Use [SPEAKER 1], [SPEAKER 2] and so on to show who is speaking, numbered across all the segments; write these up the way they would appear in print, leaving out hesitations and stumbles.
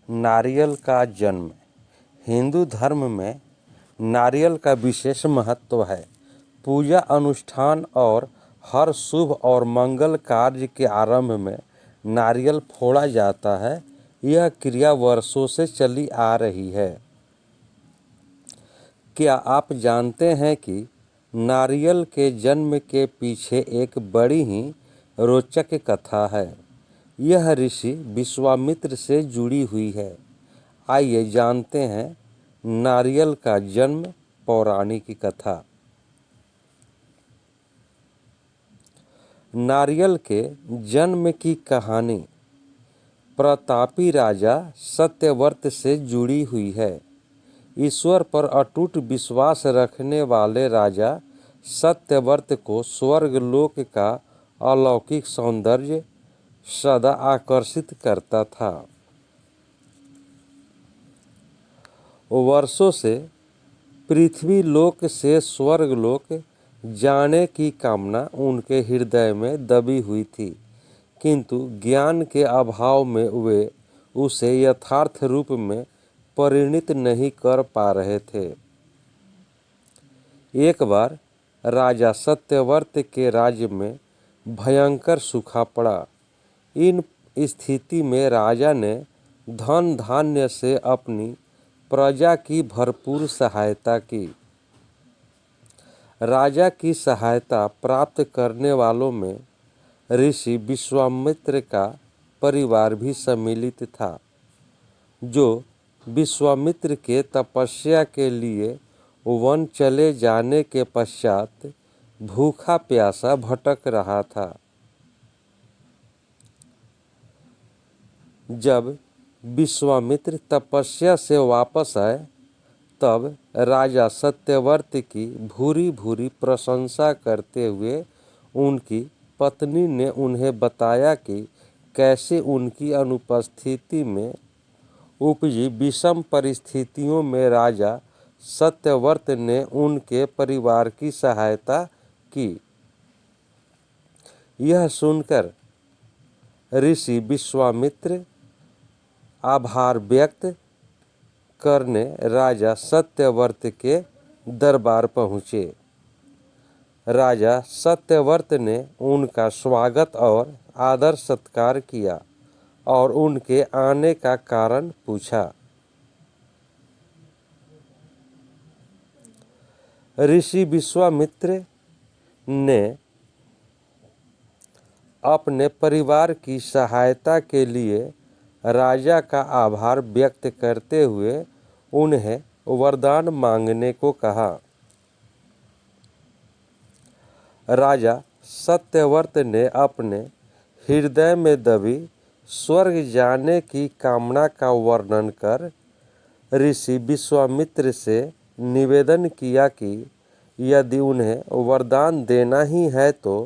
[SPEAKER 1] नारियल का जन्म। हिंदू धर्म में नारियल का विशेष महत्व है। पूजा अनुष्ठान और हर शुभ और मंगल कार्य के आरंभ में नारियल फोड़ा जाता है। यह क्रिया वर्षों से चली आ रही है। क्या आप जानते हैं कि नारियल के जन्म के पीछे एक बड़ी ही रोचक कथा है। यह ऋषि विश्वामित्र से जुड़ी हुई है। आइए जानते हैं नारियल का जन्म पौराणिक कथा। नारियल के जन्म की कहानी प्रतापी राजा सत्यव्रत से जुड़ी हुई है। ईश्वर पर अटूट विश्वास रखने वाले राजा सत्यव्रत को स्वर्गलोक का अलौकिक सौंदर्य सदा आकर्षित करता था। वर्षों से पृथ्वी लोक से स्वर्गलोक जाने की कामना उनके हृदय में दबी हुई थी, किंतु ज्ञान के अभाव में वे उसे यथार्थ रूप में परिणित नहीं कर पा रहे थे। एक बार राजा सत्यव्रत के राज्य में भयंकर सूखा पड़ा। इन स्थिति में राजा ने धन धान्य से अपनी प्रजा की भरपूर सहायता की। राजा की सहायता प्राप्त करने वालों में ऋषि विश्वामित्र का परिवार भी सम्मिलित था, जो विश्वामित्र के तपस्या के लिए वन चले जाने के पश्चात भूखा प्यासा भटक रहा था। जब विश्वामित्र तपस्या से वापस आए, तब राजा सत्यव्रत की भूरी भूरी प्रशंसा करते हुए उनकी पत्नी ने उन्हें बताया कि कैसे उनकी अनुपस्थिति में उपजी विषम परिस्थितियों में राजा सत्यव्रत ने उनके परिवार की सहायता की। यह सुनकर ऋषि विश्वामित्र आभार व्यक्त करने राजा सत्यव्रत के दरबार पहुँचे। राजा सत्यव्रत ने उनका स्वागत और आदर सत्कार किया और उनके आने का कारण पूछा। ऋषि विश्वामित्र ने अपने परिवार की सहायता के लिए राजा का आभार व्यक्त करते हुए उन्हें वरदान मांगने को कहा। राजा सत्यव्रत ने अपने हृदय में दबी स्वर्ग जाने की कामना का वर्णन कर ऋषि विश्वामित्र से निवेदन किया कि यदि उन्हें वरदान देना ही है तो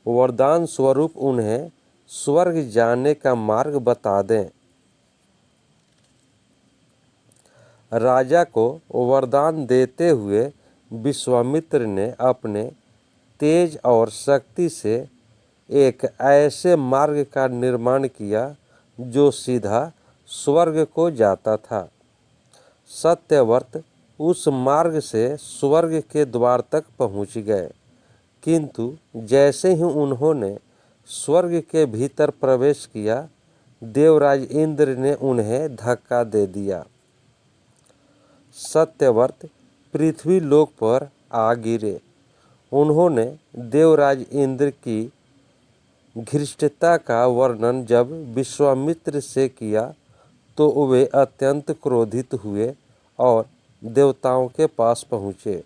[SPEAKER 1] वरदान स्वरूप उन्हें स्वर्ग जाने का मार्ग बता दें। राजा को वरदान देते हुए विश्वामित्र ने अपने तेज और शक्ति से एक ऐसे मार्ग का निर्माण किया जो सीधा स्वर्ग को जाता था। सत्यव्रत उस मार्ग से स्वर्ग के द्वार तक पहुंच गए, किंतु जैसे ही उन्होंने स्वर्ग के भीतर प्रवेश किया, देवराज इंद्र ने उन्हें धक्का दे दिया। सत्यव्रत पृथ्वी लोक पर आ गिरे। उन्होंने देवराज इंद्र की घृष्टता का वर्णन जब विश्वामित्र से किया तो वे अत्यंत क्रोधित हुए और देवताओं के पास पहुँचे।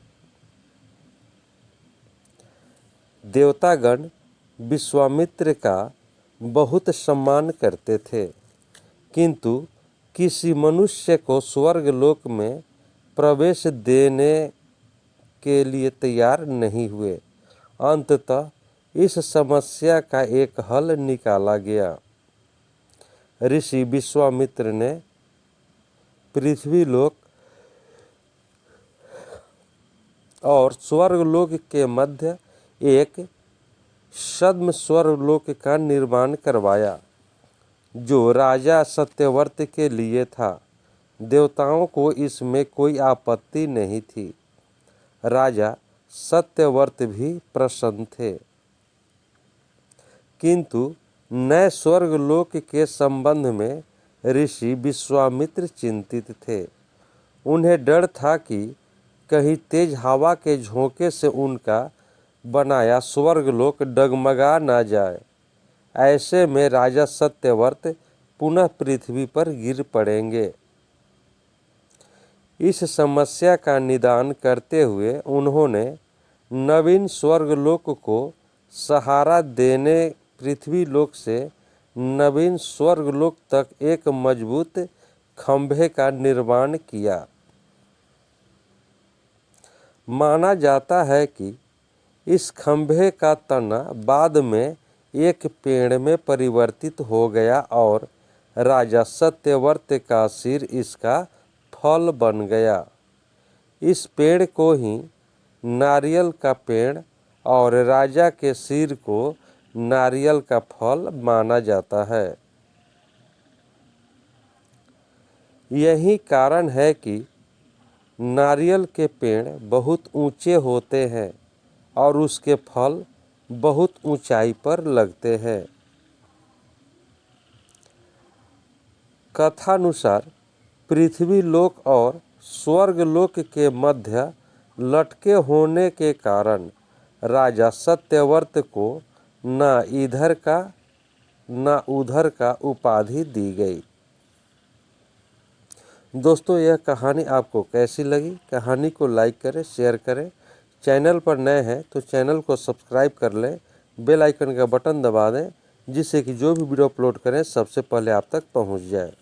[SPEAKER 1] देवतागण विश्वामित्र का बहुत सम्मान करते थे, किंतु किसी मनुष्य को स्वर्गलोक में प्रवेश देने के लिए तैयार नहीं हुए। अंततः इस समस्या का एक हल निकाला गया। ऋषि विश्वामित्र ने पृथ्वीलोक और स्वर्गलोक के मध्य एक छद्म स्वर्गलोक का निर्माण करवाया। जो राजा सत्यव्रत के लिए था। देवताओं को इसमें कोई आपत्ति नहीं थी। राजा सत्यव्रत भी प्रसन्न थे, किंतु नए स्वर्गलोक के संबंध में ऋषि विश्वामित्र चिंतित थे। उन्हें डर था कि कहीं तेज हवा के झोंके से उनका बनाया स्वर्गलोक डगमगा न जाए। ऐसे में राजा सत्यव्रत पुनः पृथ्वी पर गिर पड़ेंगे। इस समस्या का निदान करते हुए उन्होंने नवीन स्वर्गलोक को सहारा देने पृथ्वी लोक से नवीन स्वर्गलोक तक एक मजबूत खंभे का निर्माण किया। माना जाता है कि इस खंभे का तना बाद में एक पेड़ में परिवर्तित हो गया और राजा सत्यव्रत का सिर इसका फल बन गया। इस पेड़ को ही नारियल का पेड़ और राजा के सिर को नारियल का फल माना जाता है। यही कारण है कि नारियल के पेड़ बहुत ऊंचे होते हैं और उसके फल बहुत ऊंचाई पर लगते हैं। कथानुसार पृथ्वी लोक और स्वर्ग लोक के मध्य लटके होने के कारण राजा सत्यव्रत को न इधर का न उधर का उपाधि दी गई। दोस्तों, यह कहानी आपको कैसी लगी? कहानी को लाइक करें, शेयर करें। चैनल पर नए हैं तो चैनल को सब्सक्राइब कर लें, बेल आइकन का बटन दबा दें, जिससे कि जो भी वीडियो अपलोड करें सबसे पहले आप तक पहुंच जाए।